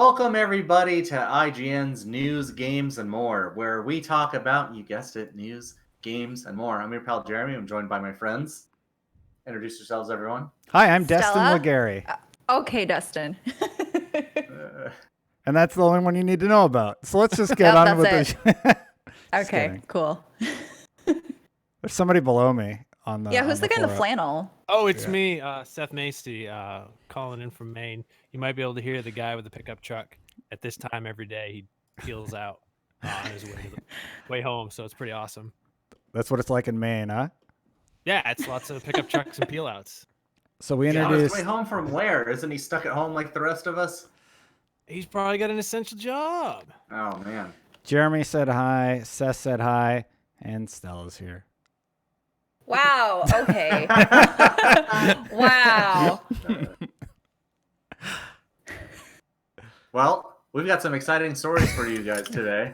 Welcome, everybody, to IGN's News, Games, and More, where we talk about, you guessed it, news, games, and more. I'm your pal Jeremy. I'm joined by my friends. Introduce yourselves, everyone. Hi, I'm Stella? Destin Legary. Okay, Dustin. And that's the only one you need to know about. So let's just get on with it. Okay, cool. There's somebody below me on the. Yeah, who's the guy in the floor. flannel? Oh, it's me, Seth Macy, calling in from Maine. You might be able to hear the guy with the pickup truck at this time every day. He peels out on his way home, so it's pretty awesome. That's what it's like in Maine, huh? Yeah, it's lots of pickup trucks and peel outs. So we On his introduced. way home from where? Isn't he stuck at home like the rest of us? He's probably got an essential job. Oh, man. Jeremy said hi, Seth said hi, and Stella's here. Wow, okay. Wow. Well, we've got some exciting stories for you guys today.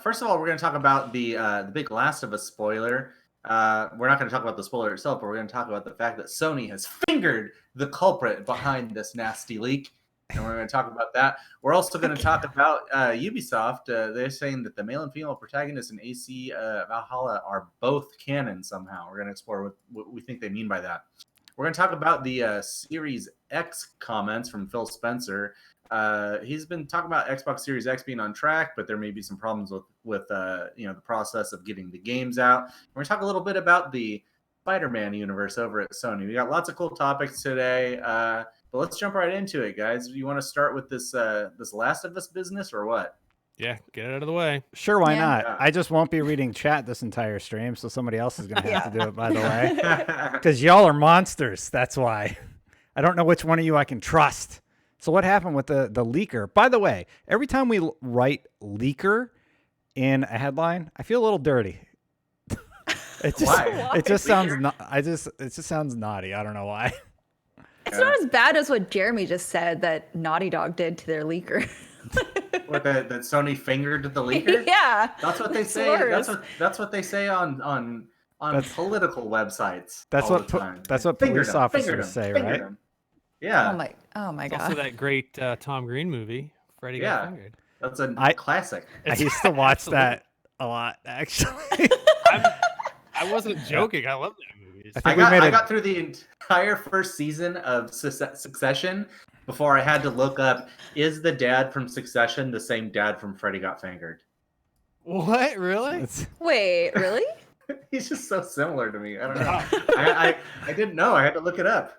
First of all, we're going to talk about the big Last of Us spoiler. We're not going to talk about the spoiler itself, but we're going to talk about the fact that Sony has fingered the culprit behind this nasty leak. And we're going to talk about that. We're also going to talk about Ubisoft. They're saying that the male and female protagonists in AC Valhalla are both canon somehow. We're going to explore what we think they mean by that. We're going to talk about the Series X comments from Phil Spencer. He's been talking about Xbox Series X being on track, but there may be some problems with the process of getting the games out. We're going to talk a little bit about the Spider-Man universe over at Sony. We got lots of cool topics today. But let's jump right into it, guys. You want to start with this Last of Us business or what? Yeah, get it out of the way. Sure, why not? Yeah. I just won't be reading chat this entire stream, so somebody else is going to have to do it, by the way. Because y'all are monsters, that's why. I don't know which one of you I can trust. So what happened with the leaker? By the way, every time we write leaker in a headline, I feel a little dirty. It just sounds naughty. I don't know why. It's not as bad as what Jeremy just said that Naughty Dog did to their leaker. What, that Sony fingered the leaker? Yeah. That's what they say. That's what they say on political websites. That's what police officers say, right? Yeah. Oh my It's god. also that great Tom Green movie, Freddy Got Fingered. That's a classic. I used to watch that a lot, actually. I wasn't joking. I love that movie. I got through the entire first season of Succession before I had to look up, is the dad from Succession the same dad from Freddy Got Fingered? What? Really? Wait, really? He's just so similar to me. I don't know. I didn't know. I had to look it up.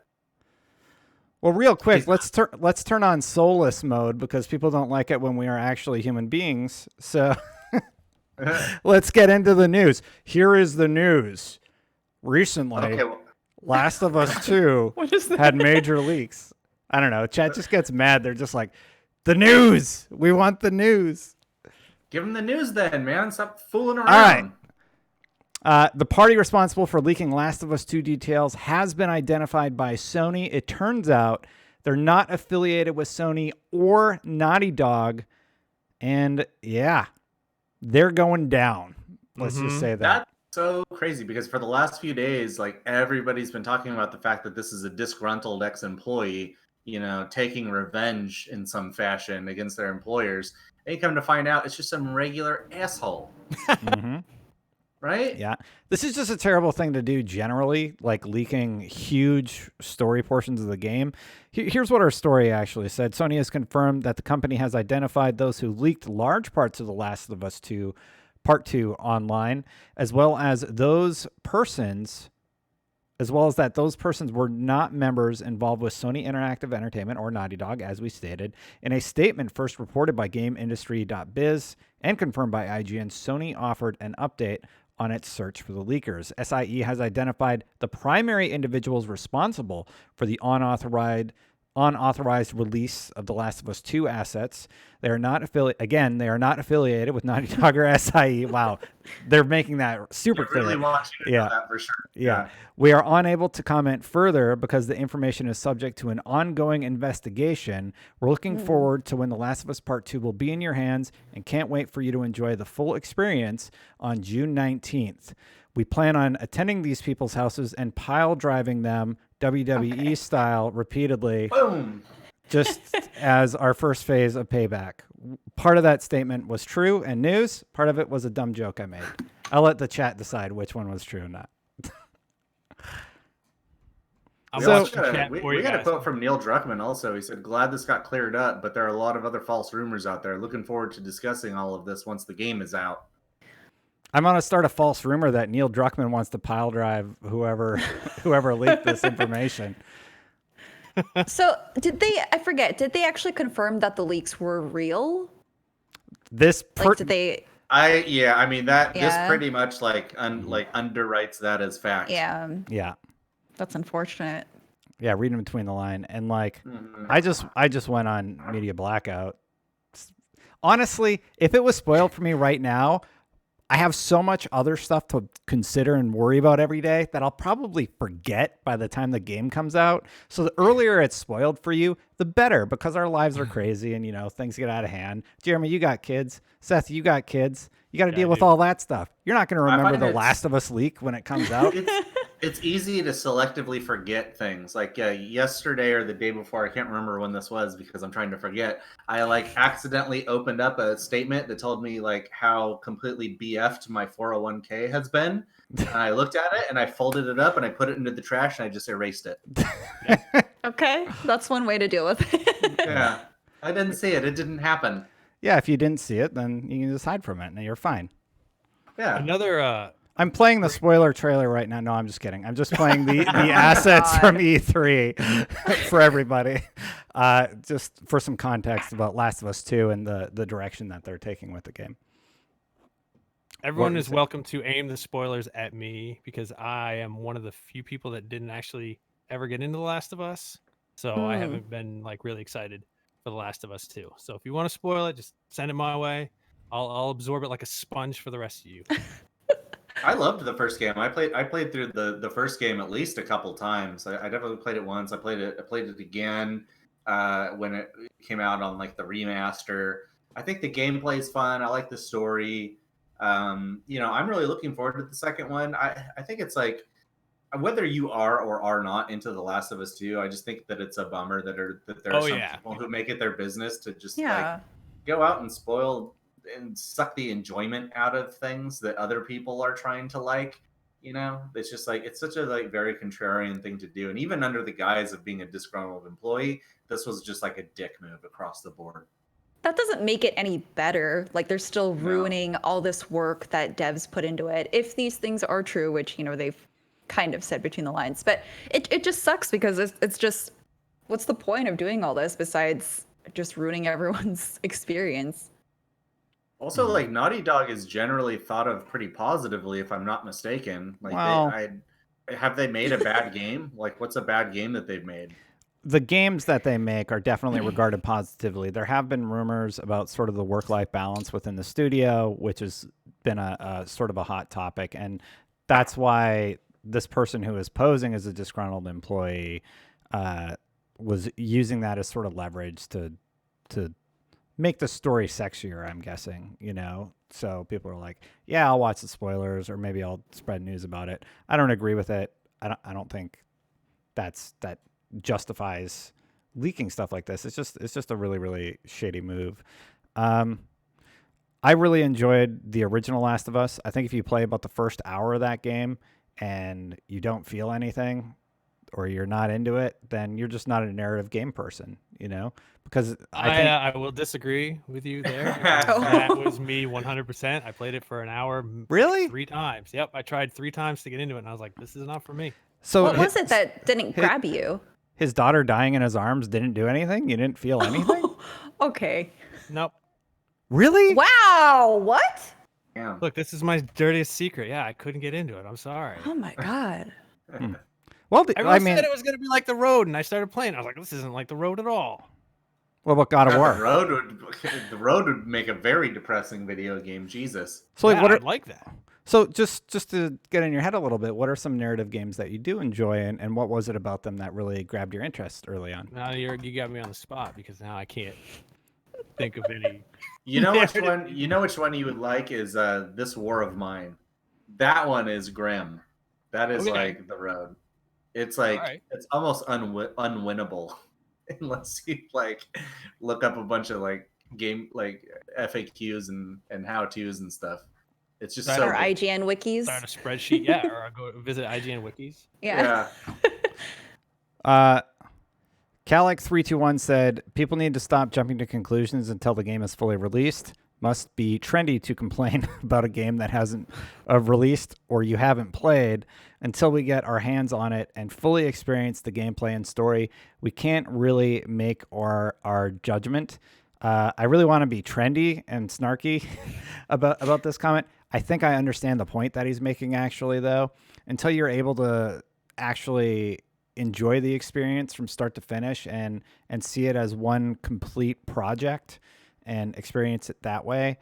Well, real quick, let's turn on soulless mode because people don't like it when we are actually human beings. So let's get into the news. Here is the news. Recently, Last of Us 2 had major leaks. I don't know. Chat just gets mad. They're just like, the news. We want the news. Give them the news then, man. Stop fooling around. All right. The party responsible for leaking Last of Us 2 details has been identified by Sony. It turns out they're not affiliated with Sony or Naughty Dog. And yeah, they're going down. Let's just say that. That's so crazy because for the last few days, like everybody's been talking about the fact that this is a disgruntled ex-employee, taking revenge in some fashion against their employers. And you come to find out it's just some regular asshole. Right? Yeah. This is just a terrible thing to do generally, like leaking huge story portions of the game. Here's what our story actually said. Sony has confirmed that the company has identified those who leaked large parts of The Last of Us 2 Part 2 online, as well as that those persons were not members involved with Sony Interactive Entertainment or Naughty Dog, as we stated. In a statement first reported by GameIndustry.biz and confirmed by IGN, Sony offered an update on its search for the leakers. SIE has identified the primary individuals responsible for the unauthorized release of The Last of Us 2 assets. They are not affiliated with Naughty Dog or SIE. Wow. They're making that super clear. Really want you to know that for sure. Yeah. We are unable to comment further because the information is subject to an ongoing investigation. We're looking forward to when The Last of Us Part 2 will be in your hands and can't wait for you to enjoy the full experience on June 19th. We plan on attending these people's houses and pile driving them WWE style repeatedly. Boom. just as our first phase of payback. Part of that statement was true and news. Part of it was a dumb joke I made. I'll let the chat decide which one was true or not. We got a quote from Neil Druckmann also. He said, "Glad this got cleared up, but there are a lot of other false rumors out there. Looking forward to discussing all of this once the game is out." I'm going to start a false rumor that Neil Druckmann wants to pile drive whoever leaked this information. So did they actually confirm that the leaks were real? This did they? I mean this pretty much underwrites that as fact. Yeah. That's unfortunate. Yeah, reading between the line. And I just went on media blackout. Honestly, if it was spoiled for me right now, I have so much other stuff to consider and worry about every day that I'll probably forget by the time the game comes out. So the earlier it's spoiled for you, the better, because our lives are crazy and, things get out of hand. Jeremy, you got kids. Seth, you got kids. You got to deal with all that stuff. You're not going to remember The Last of Us leak when it comes out. It's easy to selectively forget things. Like yesterday or the day before, I can't remember when this was because I'm trying to forget. I accidentally opened up a statement that told me how completely BF'd my 401k has been. And I looked at it and I folded it up and I put it into the trash and I just erased it. Okay, that's one way to deal with it. Yeah, I didn't see it. It didn't happen. Yeah, if you didn't see it, then you can just hide from it and you're fine. Yeah. Another. I'm playing the spoiler trailer right now. No, I'm just kidding. I'm just playing the assets from E3 for everybody. Just for some context about Last of Us 2 and the direction that they're taking with the game. Everyone is welcome to aim the spoilers at me because I am one of the few people that didn't actually ever get into The Last of Us. So I haven't been really excited for The Last of Us 2. So if you want to spoil it, just send it my way. I'll absorb it like a sponge for the rest of you. I loved the first game. I played through the first game at least a couple times. I definitely played it once. I played it again when it came out on the remaster. I think the gameplay is fun. I like the story. I'm really looking forward to the second one. I think it's whether you are or are not into The Last of Us 2, I just think that it's a bummer that there are some people who make it their business to just go out and spoil and suck the enjoyment out of things that other people are trying to like. It's just it's such a very contrarian thing to do. And even under the guise of being a disgruntled employee, this was just a dick move across the board. That doesn't make it any better. They're still ruining all this work that devs put into it. If these things are true, which, they've kind of said between the lines, but it just sucks because it's just, what's the point of doing all this besides just ruining everyone's experience? Also, Naughty Dog is generally thought of pretty positively, if I'm not mistaken. Have they made a bad game? What's a bad game that they've made? The games that they make are definitely regarded positively. There have been rumors about sort of the work-life balance within the studio, which has been a sort of a hot topic. And that's why this person who is posing as a disgruntled employee was using that as sort of leverage to make the story sexier, I'm guessing, So people are like, yeah, I'll watch the spoilers or maybe I'll spread news about it. I don't agree with it. I don't think that justifies leaking stuff like this. It's just a really, really shady move. I really enjoyed the original Last of Us. I think if you play about the first hour of that game and you don't feel anything or you're not into it, then you're just not a narrative game person, because I will disagree with you there. That was me 100%. I played it for an hour. Really? 3 times. Yep. I tried 3 times to get into it and I was like, this is not for me. So what was it that didn't grab you? His daughter dying in his arms didn't do anything? You didn't feel anything? Okay. Nope. Really? Wow. What? Yeah. Look, this is my dirtiest secret. Yeah, I couldn't get into it. I'm sorry. Oh my God. Well, everyone said it was going to be like The Road, and I started playing. I was like, this isn't like The Road at all. What about God of War? The Road would make a very depressing video game. Jesus. So I'd like that. So just to get in your head a little bit, what are some narrative games that you do enjoy, and what was it about them that really grabbed your interest early on? Now you got me on the spot because now I can't think of any. You know which one? You know which one you would like is This War of Mine. That one is grim. That is The Road. It's it's almost unwinnable. unless you like look up a bunch of like game like FAQs and how tos and stuff. It's just so Or good. IGN wikis. Start a spreadsheet, yeah, or go visit IGN wikis. Yeah. Calic321 said, people need to stop jumping to conclusions until the game is fully released. Must be trendy to complain about a game that hasn't released or you haven't played until we get our hands on it and fully experience the gameplay and story. We can't really make our judgment. I really want to be trendy and snarky about this comment. I think I understand the point that he's making, actually, though. Until you're able to actually enjoy the experience from start to finish and see it as one complete project and experience it that way,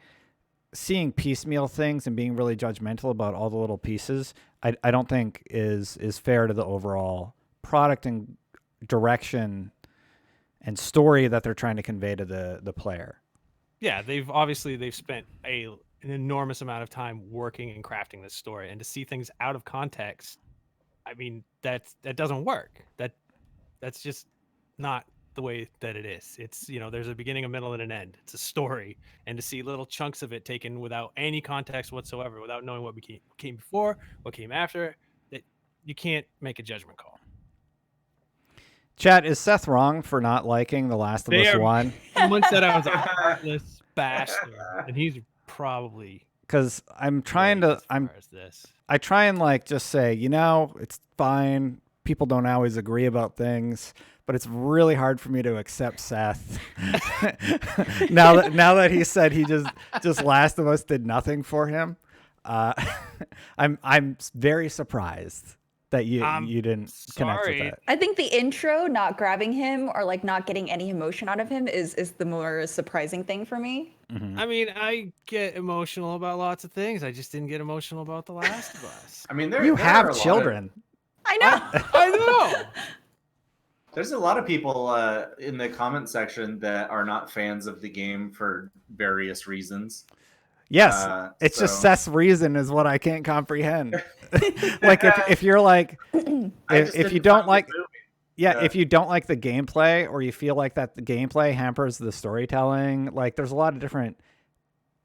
seeing piecemeal things and being really judgmental about all the little pieces, I don't think is fair to the overall product and direction and story that they're trying to convey to the player. Yeah, they've spent an enormous amount of time working and crafting this story, and to see things out of context, I mean, that doesn't work. That's just not the way that it is. It's, there's a beginning, a middle, and an end. It's a story, and to see little chunks of it taken without any context whatsoever, without knowing what came before, what came after, that you can't make a judgment call. Chat, is Seth wrong for not liking The Last of Us 1? Someone said I was a heartless bastard, and he's probably because I'm trying to. I try and like just say, it's fine. People don't always agree about things, but it's really hard for me to accept Seth. now that he said he just Last of Us did nothing for him, I'm very surprised that you didn't connect with that. I think the intro not grabbing him or like not getting any emotion out of him is the more surprising thing for me. Mm-hmm. I mean, I get emotional about lots of things. I just didn't get emotional about The Last of Us. I mean, you have children. I know. I know. There's a lot of people in the comment section that are not fans of the game for various reasons. Yes, it's just Seth's reason is what I can't comprehend. Like if you're like, if you don't like, if you don't like the gameplay or you feel like that the gameplay hampers the storytelling, like there's a lot of different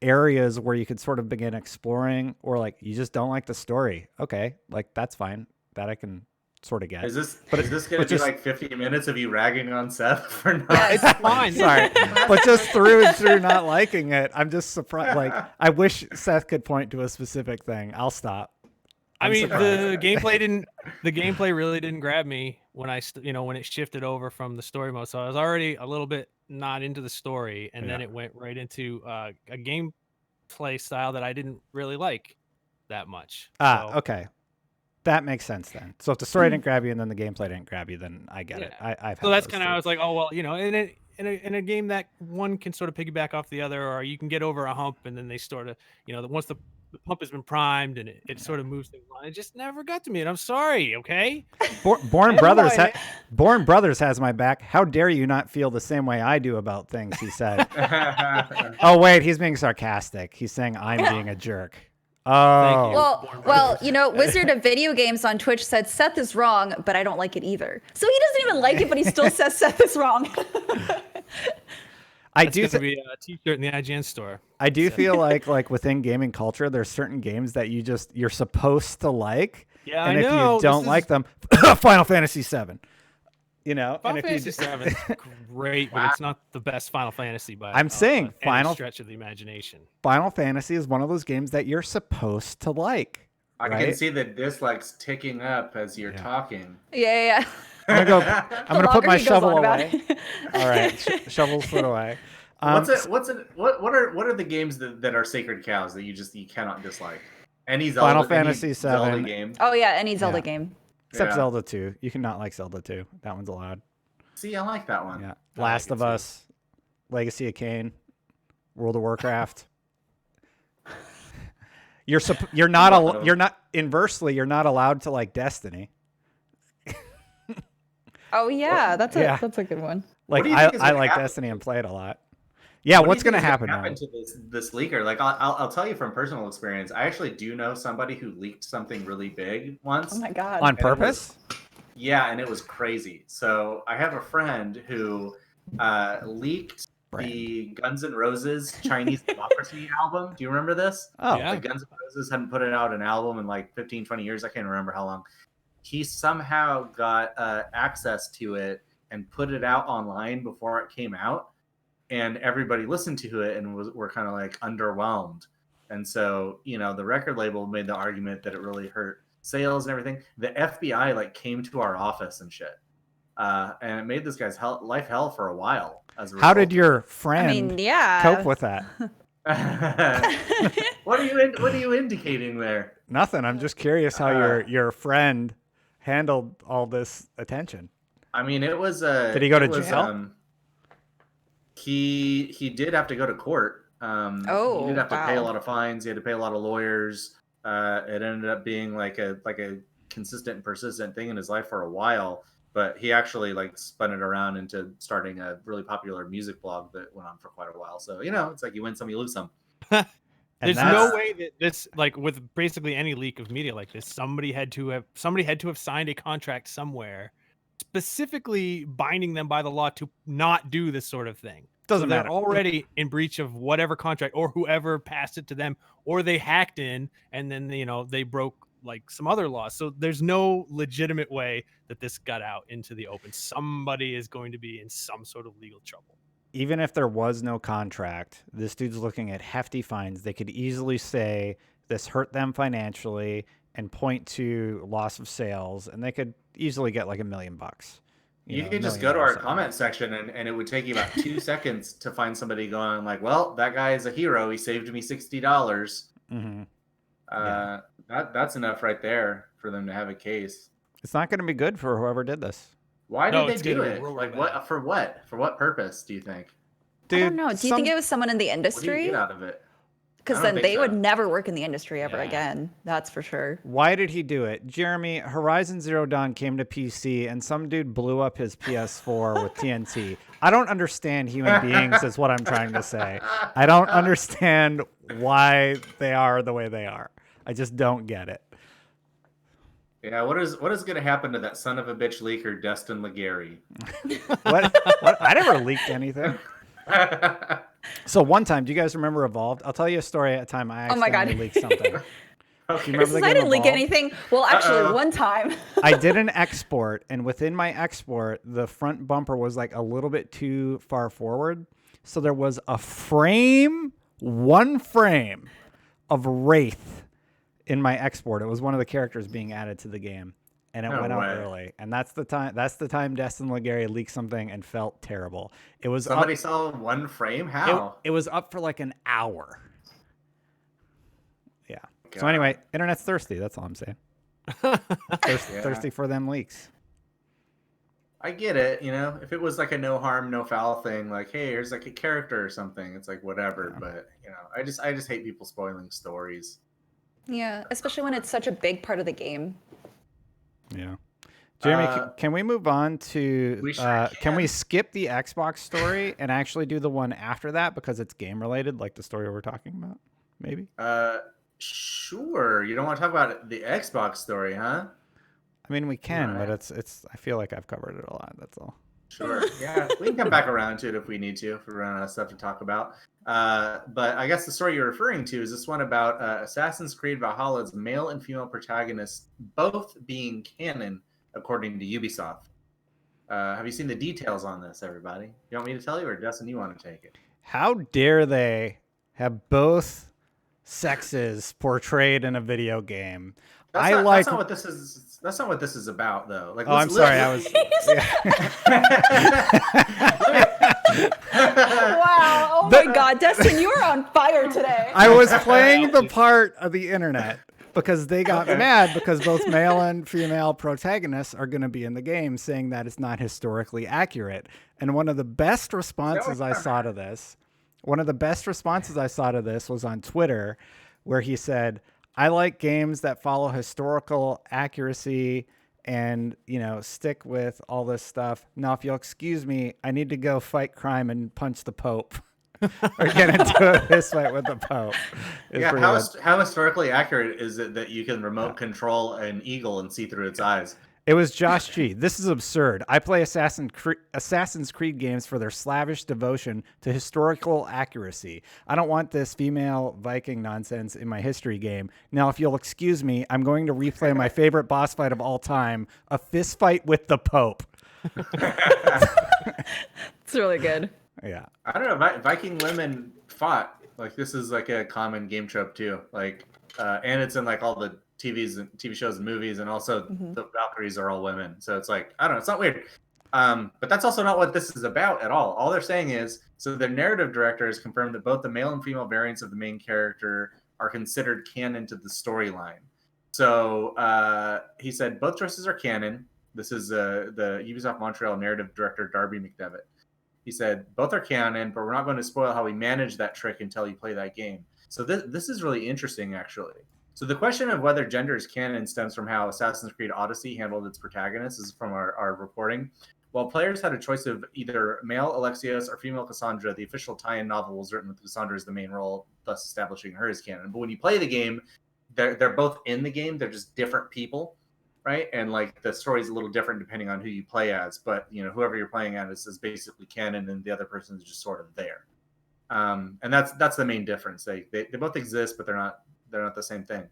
areas where you could sort of begin exploring, or like you just don't like the story. Okay, like that's fine. That I can sort of get. Is this going to be like 50 minutes of you ragging on Seth for not? Yeah, it's fine. Sorry, but just through and through not liking it, I'm just surprised. Like I wish Seth could point to a specific thing. I'll stop. I mean, the gameplay really didn't grab me when when it shifted over from the story mode. So I was already a little bit not into the story, and then it went right into a gameplay style that I didn't really like that much. Okay. That makes sense then. So if the story didn't grab you and then the gameplay didn't grab you, then I get it. So that's kind of, I was like, oh, well, in a game that one can sort of piggyback off the other, or you can get over a hump and then they sort of, once the pump has been primed and it sort of moves things on. It just never got to me, and I'm sorry, okay? Born Brothers has my back. How dare you not feel the same way I do about things, he said. Oh, wait, he's being sarcastic. He's saying I'm being a jerk. Oh. Well, Wizard of Video Games on Twitch said Seth is wrong, but I don't like it either. So he doesn't even like it, but he still says Seth is wrong. That's going to be a t-shirt in the IGN store. I do feel like within gaming culture, there's certain games that you're supposed to like. Yeah, and I know. If you don't like them, Final Fantasy VII. Final Fantasy VII is great, but it's not the best Final Fantasy by I'm saying any stretch of the imagination. Final Fantasy is one of those games that you're supposed to like. I can see the dislikes ticking up as you're talking. Yeah. I'm gonna put my shovel away. All right, shovel's put away. What are the games that are sacred cows that you cannot dislike? Any Zelda, Final Fantasy VII. Zelda game. Oh yeah, any Zelda game. Except Zelda 2. You cannot like Zelda 2. That one's allowed. See, I like that one. Yeah. Last of Us, Legacy of Kain, World of Warcraft. You're not inversely, you're not allowed to like Destiny. Oh yeah, that's a good one. Like I like Destiny and play it a lot. Yeah, what's going to happen to this leaker? Like I'll tell you from personal experience. I actually do know somebody who leaked something really big once. Oh my god! On purpose? Yeah, and it was crazy. So I have a friend who leaked the Guns N' Roses Chinese Democracy album. Do you remember this? Oh, Yeah. Like Guns N' Roses hadn't put out an album in like 15, 20 years. I can't remember how long. He somehow got access to it and put it out online before it came out. And everybody listened to it and were kind of like underwhelmed. And so, the record label made the argument that it really hurt sales and everything. The FBI like came to our office and shit. And it made this guy's life hell for a while. How did your friend yeah. cope with that? What are you indicating there? Nothing. I'm just curious how your friend handled all this attention. I mean, it was Did he go to jail? He did have to go to court. He did have to pay a lot of fines. He had to pay a lot of lawyers. It ended up being like a consistent and persistent thing in his life for a while. But he actually like spun it around into starting a really popular music blog that went on for quite a while. So it's like you win some, you lose some. There's no way that this, like with basically any leak of media like this, somebody had to have signed a contract somewhere, specifically binding them by the law to not do this sort of thing. Doesn't matter. They're already in breach of whatever contract, or whoever passed it to them, or they hacked in and then they broke like some other laws. So there's no legitimate way that this got out into the open. Somebody is going to be in some sort of legal trouble. Even if there was no contract, this dude's looking at hefty fines. They could easily say this hurt them financially and point to loss of sales, and they could easily get like $1 million. You could just go to our comment section and it would take you about 2 seconds to find somebody going like, well, that guy is a hero. He saved me $60. Mm-hmm. That's enough right there for them to have a case. It's not going to be good for whoever did this. Why did they do it? Like what? For what? For what purpose do you think? Dude, I don't know. Do you think it was someone in the industry? What do you get out of it? Because then they would never work in the industry ever again. That's for sure. Why did he do it? Jeremy, Horizon Zero Dawn came to PC and some dude blew up his PS4 with TNT. I don't understand human beings is what I'm trying to say. I don't understand why they are the way they are. I just don't get it. Yeah, what is going to happen to that son of a bitch leaker, Destin Legary? What? I never leaked anything. So one time, do you guys remember Evolved? I'll tell you a story at a time I accidentally leaked something. Okay. I didn't leak anything. Well, actually, one time. I did an export, and within my export, the front bumper was like a little bit too far forward. So there was one frame of Wraith in my export. It was one of the characters being added to the game. And it went out early. And that's the time Destin Legary leaked something and felt terrible. It was somebody saw one frame? How? It was up for like an hour. Yeah. God. So anyway, internet's thirsty. That's all I'm saying. Thirsty for them leaks. I get it. If it was like a no harm, no foul thing, like, hey, here's like a character or something, it's like whatever. Yeah. But I just hate people spoiling stories. Yeah, especially when it's such a big part of the game. Yeah. Jeremy, can we move on to can we skip the Xbox story and actually do the one after that because it's game related, like the story we're talking about? Maybe? Sure. You don't want to talk about the Xbox story, huh? I mean, we can, but it's I feel like I've covered it a lot, that's all. Sure. Yeah, we can come back around to it if we need to, if we run out of stuff to talk about. But I guess the story you're referring to is this one about Assassin's Creed Valhalla's male and female protagonists both being canon, according to Ubisoft. Have you seen the details on this, everybody? You want me to tell you, or Dustin, you want to take it? How dare they have both sexes portrayed in a video game? That's not what this is. That's not what this is about, though. Like, I'm sorry. I was. Wow! Oh my God, Destin, you are on fire today. I was playing the part of the internet because they got mad because both male and female protagonists are going to be in the game, saying that it's not historically accurate. And one of the best responses I saw to this was on Twitter, where he said, I like games that follow historical accuracy and, stick with all this stuff. Now, if you'll excuse me, I need to go fight crime and punch the Pope or get into a fist fight with the Pope. How historically accurate is it that you can remote control an eagle and see through its eyes? It was Josh G. This is absurd. I play Assassin's Creed games for their slavish devotion to historical accuracy. I don't want this female Viking nonsense in my history game. Now, if you'll excuse me, I'm going to replay my favorite boss fight of all time, a fist fight with the Pope. It's really good. Yeah. I don't know. Viking women fought. Like, this is like a common game trope too. Like, and it's in like all the TV shows and movies, and also the Valkyries are all women. So it's like, I don't know, it's not weird. But that's also not what this is about at all. All they're saying is, so the narrative director has confirmed that both the male and female variants of the main character are considered canon to the storyline. So he said both choices are canon. This is the Ubisoft Montreal narrative director, Darby McDevitt. He said both are canon, but we're not going to spoil how we manage that trick until you play that game. So this is really interesting, actually. So the question of whether gender is canon stems from how Assassin's Creed Odyssey handled its protagonists. This is from our reporting. While players had a choice of either male Alexios or female Cassandra, the official tie-in novel was written with Cassandra as the main role, thus establishing her as canon. But when you play the game, they're both in the game. They're just different people, right? And like the story is a little different depending on who you play as. But whoever you're playing as is basically canon, and the other person is just sort of there. And that's the main difference. They both exist, but they're not the same thing.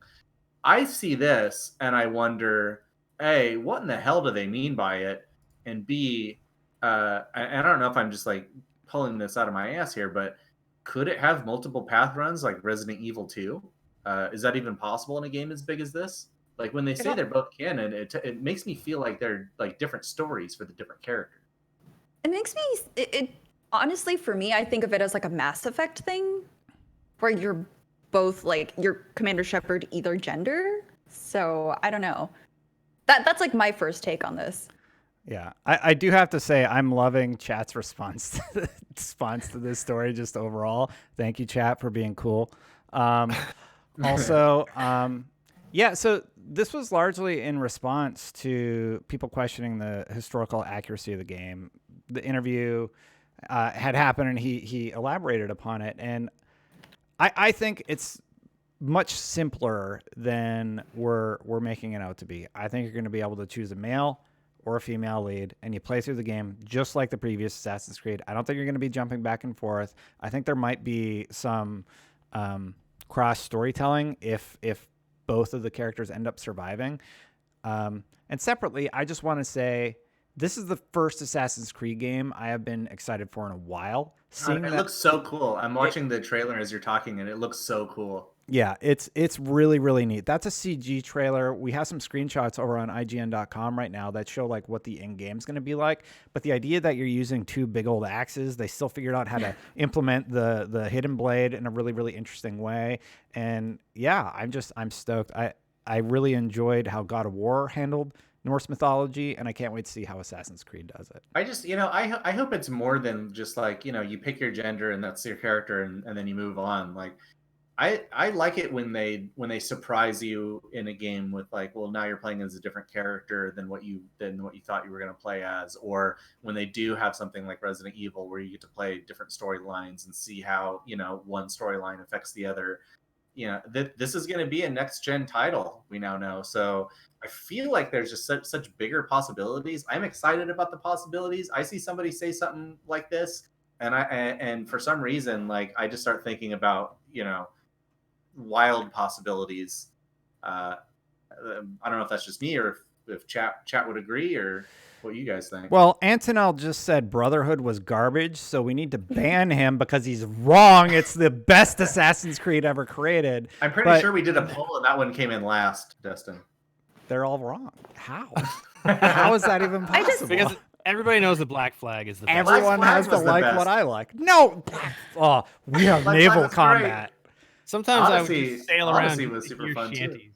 I see this and I wonder, A, what in the hell do they mean by it? And B, and I don't know if I'm just like pulling this out of my ass here, but could it have multiple path runs like Resident Evil 2? Is that even possible in a game as big as this? Like when they say they're both canon, it makes me feel like they're like different stories for the different characters. It makes me, it honestly, for me, I think of it as like a Mass Effect thing where you're both like your Commander Shepard either gender. So I don't know. That's like my first take on this. Yeah, I do have to say I'm loving chat's response to this story just overall. Thank you, chat, for being cool. Also, yeah, so this was largely in response to people questioning the historical accuracy of the game. The interview had happened, and he elaborated upon it, and I think it's much simpler than we're making it out to be. I think you're going to be able to choose a male or a female lead, and you play through the game just like the previous Assassin's Creed. I don't think you're going to be jumping back and forth. I think there might be some cross storytelling if both of the characters end up surviving. And separately, I just want to say this is the first Assassin's Creed game I have been excited for in a while. It looks so cool. I'm watching the trailer as you're talking, and it looks so cool. Yeah, it's really, really neat. That's a CG trailer. We have some screenshots over on IGN.com right now that show like what the end game's going to be like. But the idea that you're using two big old axes, they still figured out how to implement the hidden blade in a really, really interesting way. And yeah, I'm stoked. I really enjoyed how God of War handled Norse mythology, and I can't wait to see how Assassin's Creed does it. I just, I hope it's more than just like, you pick your gender and that's your character and then you move on. Like, I like it when they surprise you in a game with like, well, now you're playing as a different character than what you thought you were going to play as, or when they do have something like Resident Evil where you get to play different storylines and see how, one storyline affects the other. This is going to be a next gen title, we now know. So I feel like there's just such bigger possibilities. I'm excited about the possibilities. I see somebody say something like this, and for some reason, like I just start thinking about, wild possibilities. I don't know if that's just me or if chat would agree or what you guys think. Well, Antonel just said Brotherhood was garbage, so we need to ban him because he's wrong. It's the best Assassin's Creed ever created. I'm pretty sure we did a poll and that one came in last, Dustin. They're all wrong. How? How is that even possible? Because everybody knows the Black Flag is the best. Everyone has to like what I like. No! Oh, we have naval combat. Great. Sometimes Odyssey, I would just sail around Odyssey was super fun shanties.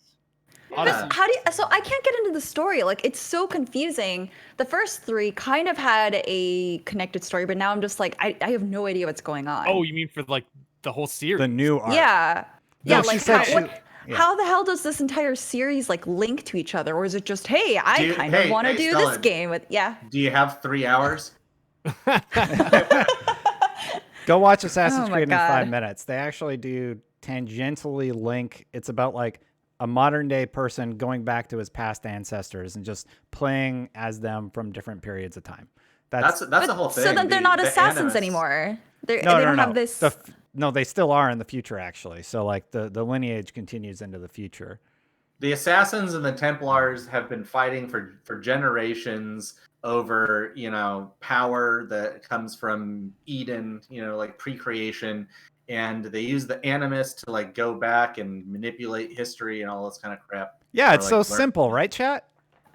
too. Yeah. So I can't get into the story. Like, it's so confusing. The first three kind of had a connected story, but now I'm just like, I have no idea what's going on. Oh, you mean for like the whole series? The new arc. Yeah. No, Yeah, she like said how the hell does this entire series like link to each other? Or is it just, hey, I kind of want to do Stellan, this game with, yeah. Do you have 3 hours? Go watch Assassin's Oh my Creed in God. 5 minutes. They actually do tangentially link. It's about like a modern day person going back to his past ancestors and just playing as them from different periods of time. That's the whole thing. So then they're not the assassins Animus. anymore. They no, don't no. have this. No, they still are in the future, actually. So like the lineage continues into the future. The assassins and the Templars have been fighting for generations over, power that comes from Eden, like pre-creation, and they use the Animus to like go back and manipulate history and all this kind of crap. Yeah, Or, it's like, so learn- simple, right, chat?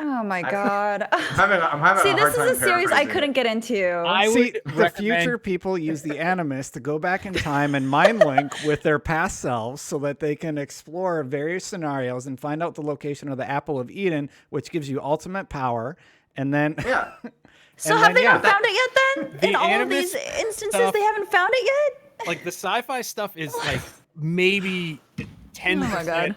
Oh my god. I'm having See, a hard this time is a series I paraphrasing couldn't it. get into. I See, would the recommend- future people use the Animus to go back in time and mind link with their past selves so that they can explore various scenarios and find out the location of the Apple of Eden, which gives you ultimate power. And then, Yeah. So and have then, they not found it yet then? The In all of Animus these instances, stuff- they haven't found it yet? Like the sci-fi stuff is like maybe 10% God. of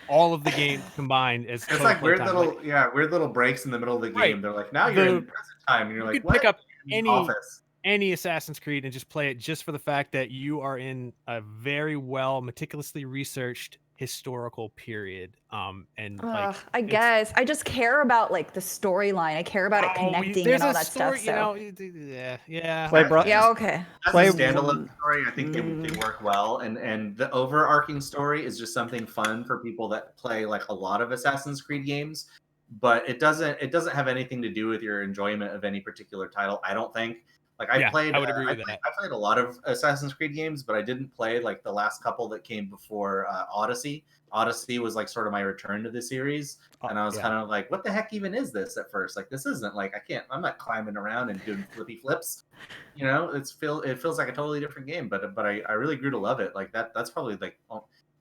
all of the games combined. As It's total like weird playtime. weird little breaks in the middle of the game. Right. They're like, now you're The- in present time, and you're you like, could what? pick up In any Office. any Assassin's Creed and just play it just for the fact that you are in a very well meticulously researched historical period. And like I guess. I just care about like the storyline. I care about it connecting there's and all a that story, stuff. So. yeah. Play bro- Yeah, okay. As Play- a standalone story, I think they work well, and the overarching story is just something fun for people that play like a lot of Assassin's Creed games. But it doesn't have anything to do with your enjoyment of any particular title. I don't think. Like I would agree with that. I played a lot of Assassin's Creed games, but I didn't play like the last couple that came before Odyssey. Odyssey was like sort of my return to the series, and I was kind of like, "What the heck even is this?" At first, like this isn't like I'm not climbing around and doing flippy flips. It feels like a totally different game. But I really grew to love it. Like that's probably like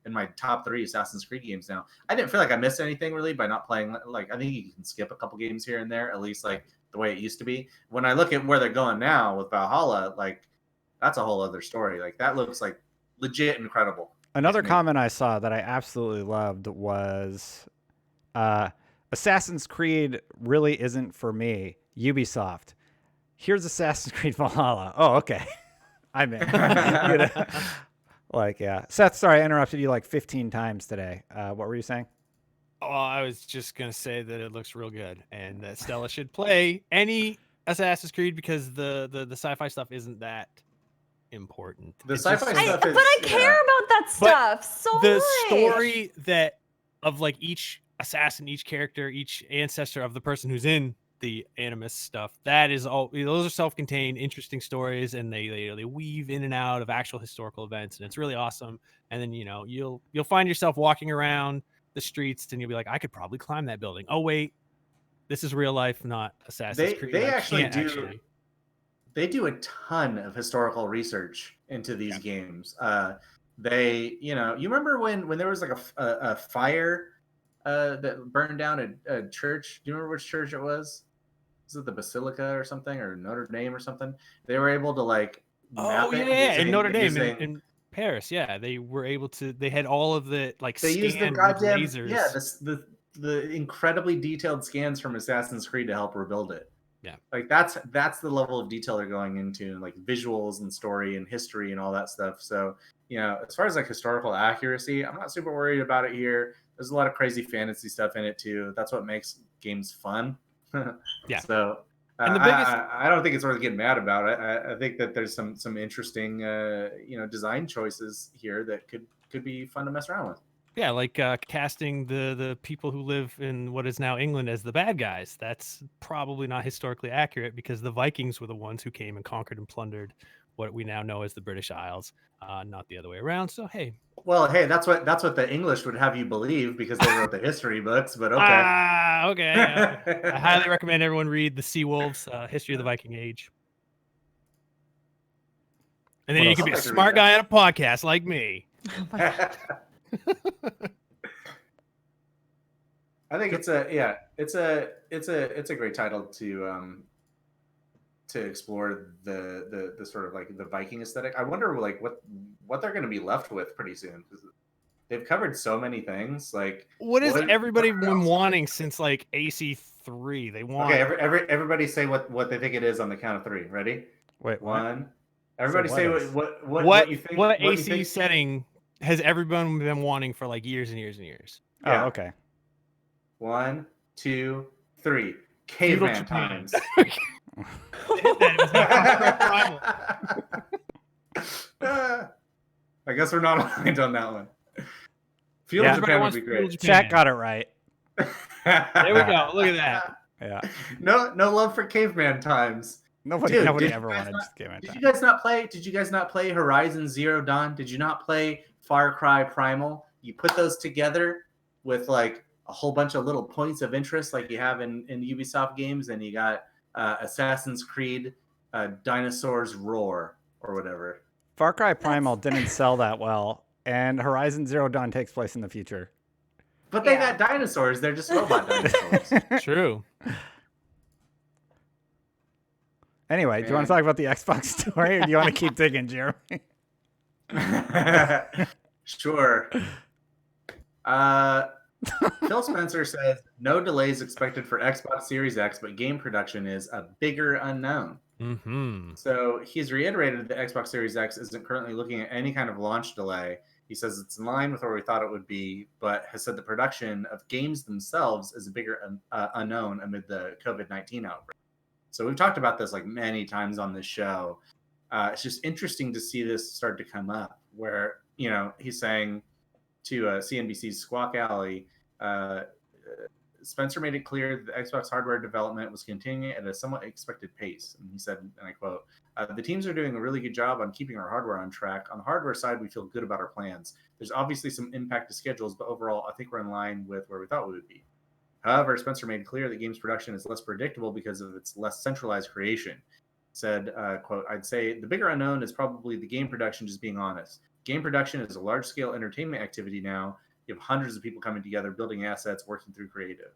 in my top 3 Assassin's Creed games now. I didn't feel like I missed anything really by not playing. Like I think you can skip a couple games here and there, at least like the way it used to be. When I look at where they're going now with Valhalla, like that's a whole other story. Like that looks like legit incredible. Another comment I saw that I absolutely loved was Assassin's Creed really isn't for me. Ubisoft. Here's Assassin's Creed Valhalla. Oh, okay. I'm in. Like, yeah. Seth, sorry, I interrupted you like 15 times today. What were you saying? Oh, I was just going to say that it looks real good and that Stella should play any Assassin's Creed because the sci-fi stuff isn't that important. The It's sci-fi just- stuff But I care about that stuff so the much. story that of like each assassin, each character, each ancestor of the person who's in the Animus stuff, that is all. Those are self-contained, interesting stories, and they weave in and out of actual historical events, and it's really awesome. And then you'll find yourself walking around the streets, and you'll be like, I could probably climb that building. Oh wait, this is real life, not Assassin's Creed. They I actually can't do. They do a ton of historical research into these games. They, you remember when there was like a fire that burned down a church? Do you remember which church it was? Was it the Basilica or something, or Notre Dame or something? They were able to like map it in Notre Dame using, in Paris. Yeah, they were able to. They had all of the like. they used the scanned goddamn lasers. the incredibly detailed scans from Assassin's Creed to help rebuild it. Yeah, like that's the level of detail they're going into, like visuals and story and history and all that stuff. So as far as like historical accuracy, I'm not super worried about it here. There's a lot of crazy fantasy stuff in it too. That's what makes games fun. Yeah. So And the biggest- I don't think it's worth getting mad about it. I think that there's some interesting design choices here that could be fun to mess around with. Yeah, like casting the people who live in what is now England as the bad guys. That's probably not historically accurate because the Vikings were the ones who came and conquered and plundered what we now know as the British Isles, not the other way around. So hey. Well, hey, that's what the English would have you believe because they wrote the history books. But okay. Okay. Yeah. I highly recommend everyone read the Seawolves, History of the Viking Age. And then What you else? can be I'd a like to read smart that. guy on a podcast like me. I think it's a great title to explore the sort of like the Viking aesthetic. I wonder like what they're going to be left with pretty soon because they've covered so many things. Like What has everybody what been else? wanting since like AC3? They want Okay, everybody say what they think it is on the count of 3. Ready? Wait, what? One. Everybody So say what is? what you think. what you AC think- setting has everyone been wanting for like years and years and years. Yeah. Oh, okay. 1, 2, 3. Feudal Caveman Japan. times. They hit that. It was like Far Cry Primal. I guess we're not aligned on that one. Feudal Yeah. Japan would wants be Feudal great. Japan. Chat got it right. There we go. Look at that. Yeah. No love for caveman times. Nobody Dude, nobody did you ever guys wanted not- to game at Did time. you guys not play Horizon Zero Dawn? Did you not play Far Cry Primal? You put those together with like a whole bunch of little points of interest like you have in Ubisoft games, and you got Assassin's Creed Dinosaurs Roar or whatever. Far Cry Primal didn't sell that well, and Horizon Zero Dawn takes place in the future. But they Yeah. got dinosaurs. They're just robot dinosaurs. True. Anyway, do you want to Man. talk about the Xbox story, or do you want to keep digging, Jeremy? Sure. Phil Spencer says no delays expected for Xbox Series X, but game production is a bigger unknown. Mm-hmm. So he's reiterated that Xbox Series X isn't currently looking at any kind of launch delay. He says it's in line with where we thought it would be, but has said the production of games themselves is a bigger unknown amid the COVID-19 outbreak. So we've talked about this like many times on this show. It's just interesting to see this start to come up where, you know, he's saying to CNBC's Squawk Alley, Spencer made it clear that the Xbox hardware development was continuing at a somewhat expected pace. And he said, and I quote, the teams are doing a really good job on keeping our hardware on track. On the hardware side, we feel good about our plans. There's obviously some impact to schedules, but overall, I think we're in line with where we thought we would be. However, Spencer made clear that games production is less predictable because of its less centralized creation. Said, quote, I'd say the bigger unknown is probably the game production, just being honest. Game production is a large-scale entertainment activity now. You have hundreds of people coming together, building assets, working through creative.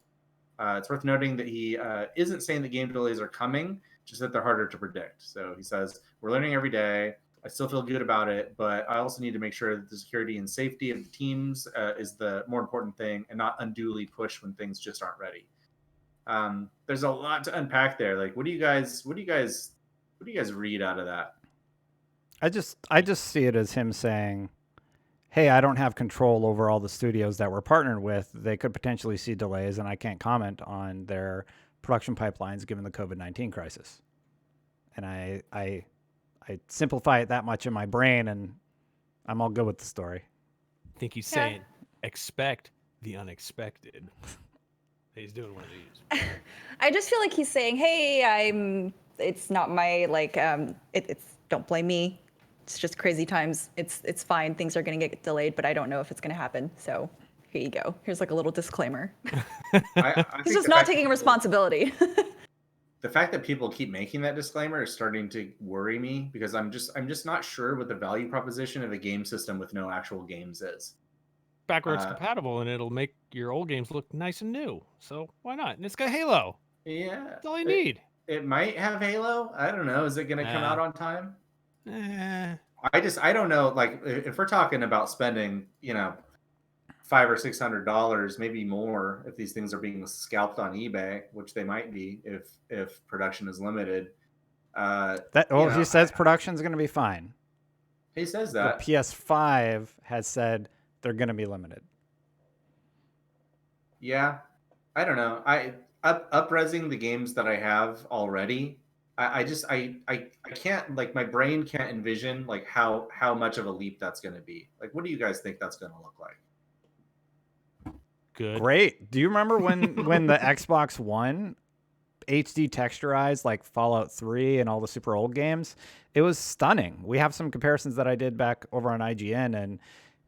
It's worth noting that he isn't saying that game delays are coming, just that they're harder to predict. So he says, we're learning every day. I still feel good about it, but I also need to make sure that the security and safety of the teams is the more important thing and not unduly push when things just aren't ready. There's a lot to unpack there. Like, what do you guys read out of that? I just see it as him saying, hey, I don't have control over all the studios that we're partnered with. They could potentially see delays, and I can't comment on their production pipelines given the COVID-19 crisis. And I simplify it that much in my brain, and I'm all good with the story. I think he's saying, expect the unexpected. He's doing one of these. I just feel like he's saying, hey, it's not my, it's don't blame me. It's just crazy times. It's fine. Things are going to get delayed, but I don't know if it's going to happen. So here you go. Here's like a little disclaimer. I He's think just the not fact taking that responsibility. the fact that people keep making that disclaimer is starting to worry me because I'm just not sure what the value proposition of a game system with no actual games is. Backwards compatible, and it'll make your old games look nice and new. So why not? And it's got Halo. Yeah, That's all you need. It might have Halo. I don't know. Is it going to come out on time? I don't know. Like, if we're talking about spending, $500 or $600, maybe more, if these things are being scalped on eBay, which they might be if production is limited. He says production's going to be fine. He says that. The PS5 has said they're going to be limited. Yeah, I don't know. Up-resing the games that I have already. I can't, like, my brain can't envision like how much of a leap that's going to be. Like, what do you guys think that's going to look like? Good. Great. Do you remember when the Xbox One HD texturized like Fallout 3 and all the super old games? It was stunning. We have some comparisons that I did back over on IGN, and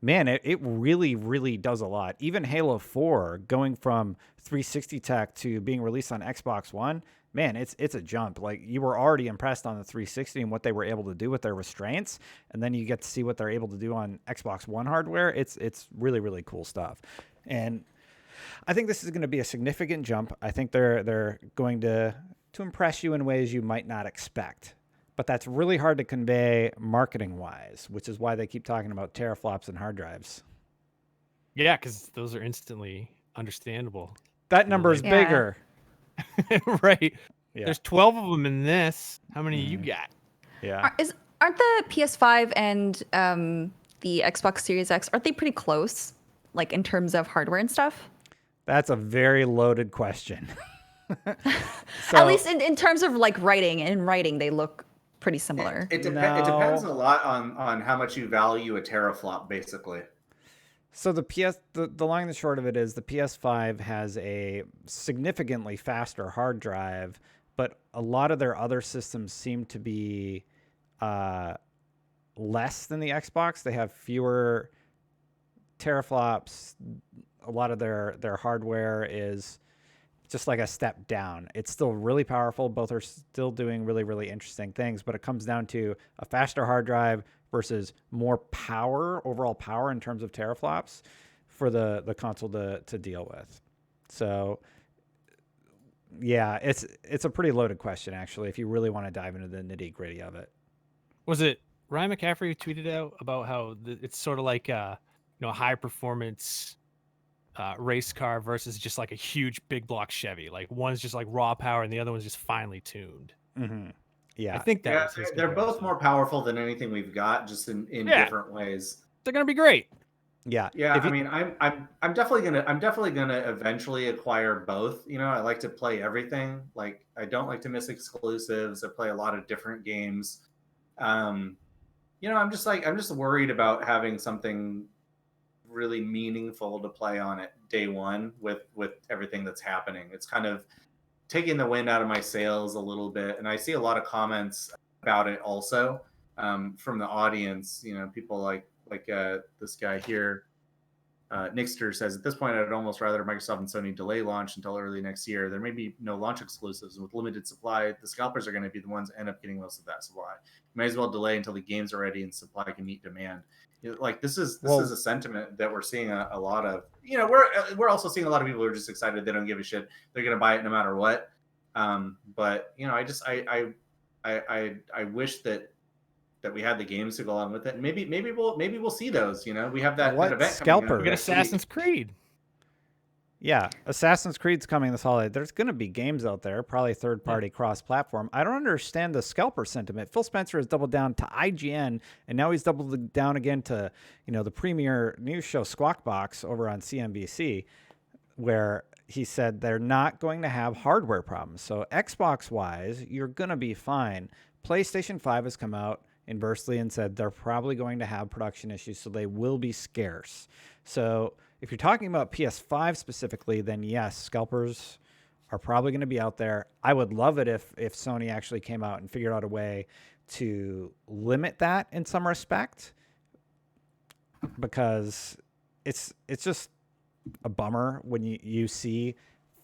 man, it really, really does a lot. Even Halo 4 going from 360 tech to being released on Xbox One, man, it's a jump. Like, you were already impressed on the 360 and what they were able to do with their restraints, and then you get to see what they're able to do on Xbox One hardware. It's really, really cool stuff. And I think this is going to be a significant jump. I think they're going to impress you in ways you might not expect. But that's really hard to convey marketing-wise, which is why they keep talking about teraflops and hard drives. Yeah, because those are instantly understandable. That number is bigger. Right. Yeah. There's 12 of them in this. How many you got? Yeah. Aren't the PS5 and the Xbox Series X, aren't they pretty close, like in terms of hardware and stuff? That's a very loaded question. At least in terms of like writing. In writing, they look pretty similar. It depends a lot on how much you value a teraflop, basically. So the long and the short of it is the PS5 has a significantly faster hard drive, but a lot of their other systems seem to be less than the Xbox. They have fewer teraflops. A lot of their hardware is just like a step down. It's still really powerful. Both are still doing really, really interesting things, but it comes down to a faster hard drive versus more power, overall power in terms of teraflops for the console to deal with. So yeah, it's a pretty loaded question, actually, if you really want to dive into the nitty gritty of it. Was it Ryan McCaffrey who tweeted out about how it's sort of like a high performance race car versus just like a huge big block Chevy? Like one's just like raw power and the other one's just finely tuned. Mm-hmm. Yeah, I think that was they're both more powerful than anything we've got, just in different ways. They're gonna be great. Yeah. I mean, I'm definitely gonna eventually acquire both. I like to play everything. Like, I don't like to miss exclusives. I play a lot of different games. I'm just worried about having something really meaningful to play on it day one with everything that's happening. It's kind of taking the wind out of my sails a little bit, and I see a lot of comments about it also from the audience. People like this guy here, Nixter, says, at this point I'd almost rather Microsoft and Sony delay launch until early next year. There may be no launch exclusives, and with limited supply, the scalpers are going to be the ones that end up getting most of that supply. You may as well delay until the games are ready and supply can meet demand. This is a sentiment that we're seeing a lot of. We're also seeing a lot of people who are just excited. They don't give a shit. They're going to buy it no matter what. But I wish that we had the games to go along with it. And maybe we'll see those. We have that event Scalper? coming up. We got Assassin's Creed. Yeah, Assassin's Creed's coming this holiday. There's going to be games out there, probably third-party cross-platform. I don't understand the scalper sentiment. Phil Spencer has doubled down to IGN, and now he's doubled down again to the premier news show Squawk Box over on CNBC, where he said they're not going to have hardware problems. So Xbox-wise, you're going to be fine. PlayStation 5 has come out inversely and said they're probably going to have production issues, so they will be scarce. So if you're talking about PS5 specifically, then yes, scalpers are probably going to be out there. I would love it if Sony actually came out and figured out a way to limit that in some respect, because it's just a bummer when you see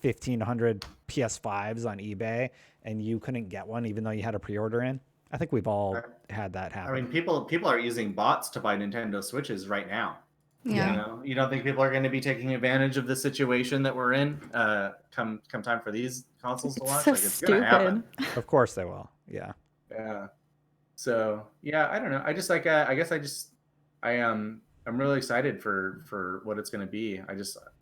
1,500 PS5s on eBay and you couldn't get one even though you had a pre-order in. I think we've all had that happen. I mean, people are using bots to buy Nintendo Switches right now. Yeah. You don't think people are going to be taking advantage of the situation that we're in come time for these consoles to launch? So it's going to happen. Of course they will. Yeah. Yeah. So yeah, I don't know. I just I'm really excited for what it's going to be.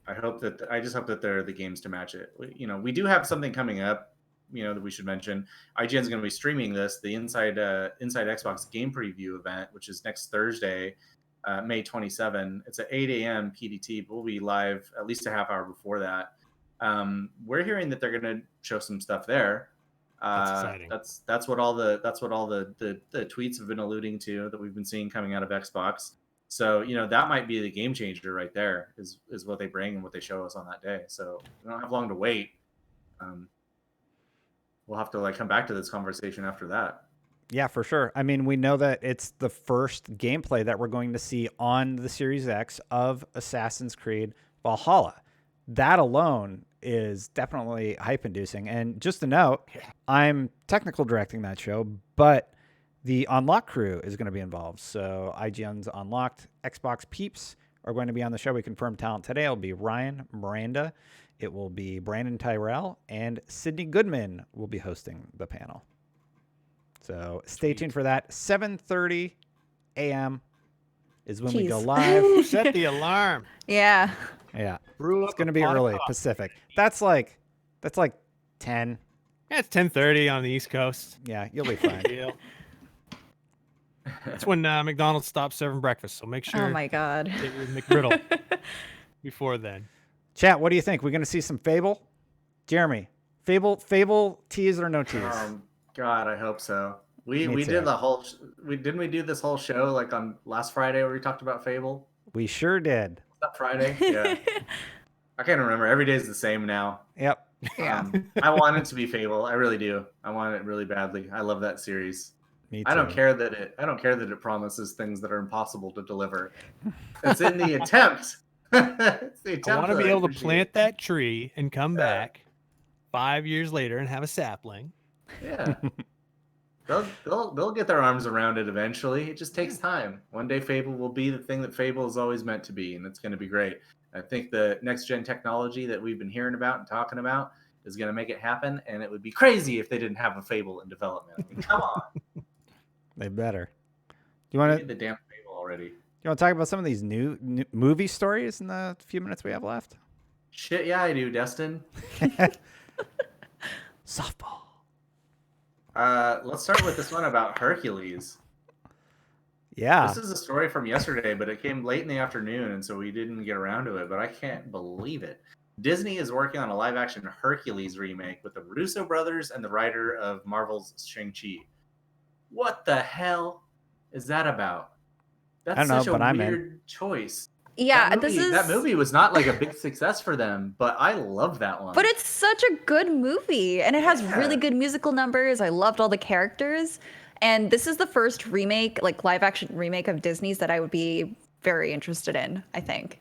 I hope that they're the games to match it. We do have something coming up, that we should mention. IGN's going to be streaming this, the Inside Xbox game preview event, which is next Thursday, May 27. It's at 8 a.m. PDT, but we'll be live at least a half hour before that. We're hearing that they're going to show some stuff there. That's exciting. That's what all the tweets have been alluding to, that we've been seeing coming out of Xbox. So that might be the game changer right there, is what they bring and what they show us on that day. So we don't have long to wait. We'll have to come back to this conversation after that. Yeah, for sure. I mean, we know that it's the first gameplay that we're going to see on the Series X of Assassin's Creed Valhalla. That alone is definitely hype-inducing. And just a note, I'm technical directing that show, but the Unlocked crew is going to be involved. So IGN's Unlocked Xbox peeps are going to be on the show. We confirmed talent today. It'll be Ryan Miranda. It will be Brandon Tyrell, and Sydney Goodman will be hosting the panel. So stay tuned for that. 7:30 a.m. is when we go live. Set the alarm. Yeah. Yeah. It's going to be early Pacific. That's like 10. Yeah, it's 10:30 on the East Coast. Yeah, you'll be fine. That's when McDonald's stopped serving breakfast. So make Oh sure my god. get your McGriddle before then. Chat, what do you think? We're going to see some Fable? Jeremy, Fable tease or no tease? God, I hope so. We Me did too. the whole. We do this whole show like on last Friday where we talked about Fable. We sure did. Was that Friday? Yeah. I can't remember. Every day is the same now. Yep. Yeah. I want it to be Fable. I really do. I want it really badly. I love that series. Me too. I don't care that it promises things that are impossible to deliver. It's in the attempt. It's the attempt I want to that be able to appreciate. plant that tree and come Yeah. back 5 years later and have a sapling. Yeah. They'll get their arms around it eventually. It just takes time. One day Fable will be the thing that Fable is always meant to be, and it's going to be great. I think the next gen technology that we've been hearing about and talking about is going to make it happen, and it would be crazy if they didn't have a Fable in development. I mean, come on. They better. Do you want We to need the damn Fable already. talk about some of these new movie stories in the few minutes we have left? Shit, yeah, I do, Destin. Softball. Let's start with this one about Hercules. Yeah. This is a story from yesterday, but it came late in the afternoon, and so we didn't get around to it, but I can't believe it. Disney is working on a live-action Hercules remake with the Russo brothers and the writer of Marvel's Shang-Chi. What the hell is that about? That's I don't know, such but a I'm in. weird choice. Yeah, That movie was not like a big success for them, but I love that one. But it's such a good movie, and it has really Yeah. good musical numbers. I loved all the characters, and this is the first remake, like live action remake of Disney's that I would be very interested in, I think.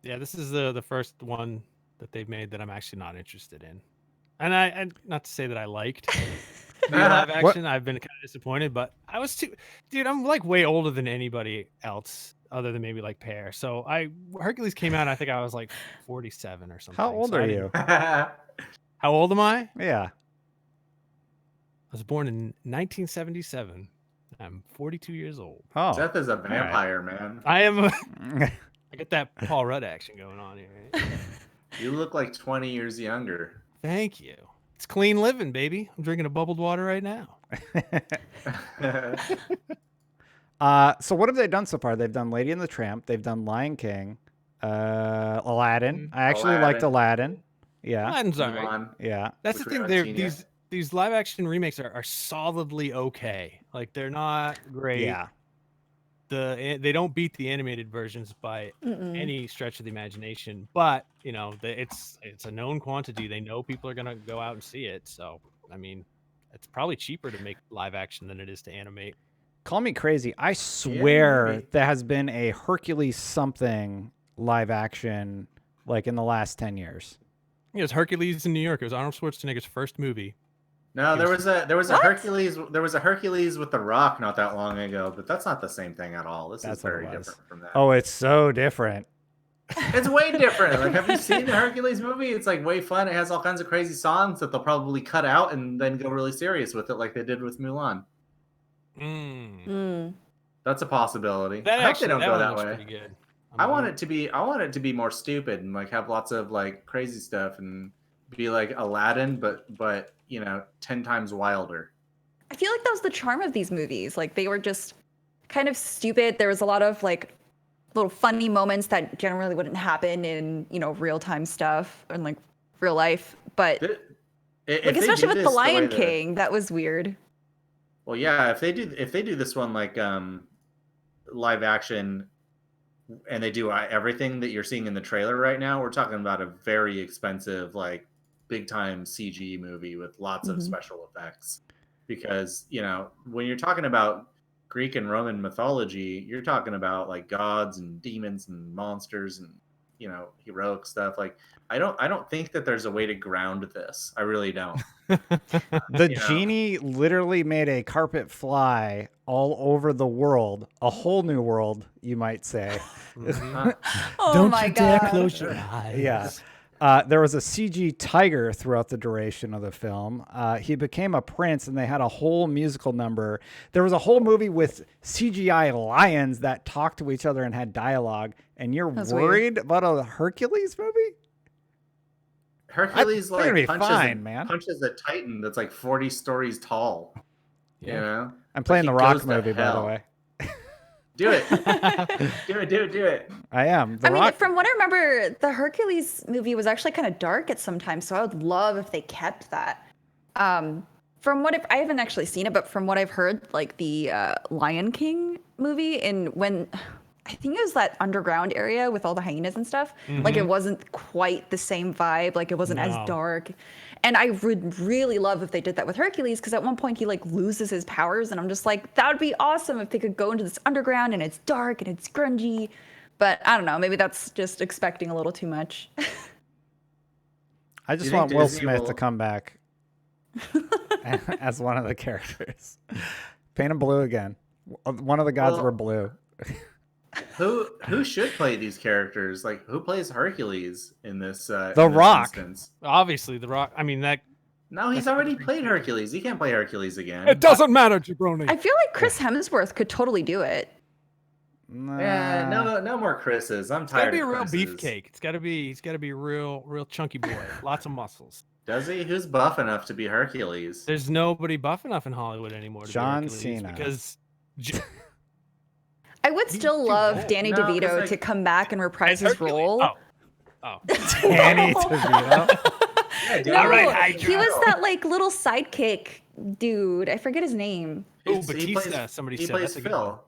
Yeah, this is the first one that they've made that I'm actually not interested in. And I not to say that I liked the live action. I've been kind of disappointed, but I was too, dude. I'm like way older than anybody else, other than maybe like Pear. So Hercules came out. I think I was like 47 or something. How old so are I you? How old am I? Yeah. I was born in 1977. I'm 42 years old. Oh. Seth is a vampire, man. I am. I get that Paul Rudd action going on here. Right? You look like 20 years younger. Thank you. It's clean living, baby. I'm drinking a bubbled water right now. So what have they done so far? They've done Lady and the Tramp. They've done Lion King. Aladdin. I actually liked Aladdin. Yeah. Aladdin's all right. Mulan. Yeah. That's Which the we thing. haven't They're seen yet. these live action remakes are solidly okay. Like they're not great. Yeah. They don't beat the animated versions by any stretch of the imagination. But you know, it's a known quantity. They know people are gonna go out and see it. So I mean, it's probably cheaper to make live action than it is to animate. Call me crazy. I swear maybe. there has been a Hercules something live action like in the last 10 years. It was Hercules in New York. It was Arnold Schwarzenegger's first movie. No, there was a What? Hercules. There was a Hercules with The Rock not that long ago, but that's not the same thing at all. This That's is what it very was. different from that. Oh, it's so different. It's way different. Like, have you seen the Hercules movie? It's like way fun. It has all kinds of crazy songs that they'll probably cut out and then go really serious with it, like they did with Mulan. That's a possibility. I hope they don't go one that looks way. pretty good. I want it to be more stupid and like have lots of like crazy stuff and be like Aladdin, but you know, 10 times wilder. I feel like that was the charm of these movies. Like they were just kind of stupid. There was a lot of like little funny moments that generally wouldn't happen in, you know, real time stuff and like real life. But like, especially with The Lion King, that was weird. Well, yeah, if they do this one like live action and they do everything that you're seeing in the trailer right now, we're talking about a very expensive, like big time CG movie with lots of special effects. Because, you know, when you're talking about Greek and Roman mythology, you're talking about like gods and demons and monsters and, you know, heroic stuff. Like I don't think that there's a way to ground this. I really don't. The genie literally made a carpet fly all over the world, a whole new world, you might say. Oh Don't my you dare God. close your eyes. Yeah. There was a CG tiger throughout the duration of the film. He became a prince, and they had a whole musical number. There was a whole movie with CGI lions that talked to each other and had dialogue. And you're That's worried about a Hercules movie? Hercules I think it'd be like fine, man. punches a titan that's like 40 stories tall. You know, I'm playing the he Rock goes to movie, by the hell. way. Do it. Do it. I am. The I mean, Rock. from what I remember, the Hercules movie was actually kind of dark at some time, so I would love if they kept that. From what I haven't actually seen it, but from what I've heard, like the Lion King movie, and when I think it was that underground area with all the hyenas and stuff, like it wasn't quite the same vibe, like it wasn't as No. dark. And I would really love if they did that with Hercules, because at one point he like loses his powers, and I'm just like, that would be awesome if they could go into this underground and it's dark and it's grungy. But I don't know, maybe that's just expecting a little too much. I just you think want Will Disney Smith will- to come back as one of the characters. Paint him blue again. One of the gods Well, were blue. Who should play these characters? Like, who plays Hercules in this? The in this Rock. instance? Obviously, The Rock. I mean, that No, he's already played Hercules. He can't play Hercules again. it doesn't matter, jabroni. I feel like Chris Hemsworth could totally do it. Yeah, no more Chris's. I'm It's gotta tired. be a of real Chris's. beefcake. He's gotta be a real chunky boy. Lots of muscles. Does he? Who's buff enough to be Hercules? There's nobody buff enough in Hollywood anymore. To John be Hercules Cena. because I would still too love old. Danny No, 'cause, DeVito like- to come back and reprise as his Hercules. role. Oh, Danny DeVito. Yeah, No, All right, he was that like little sidekick dude. I forget his name. Oh, He Batista. Somebody he said plays that's a good Phil. one.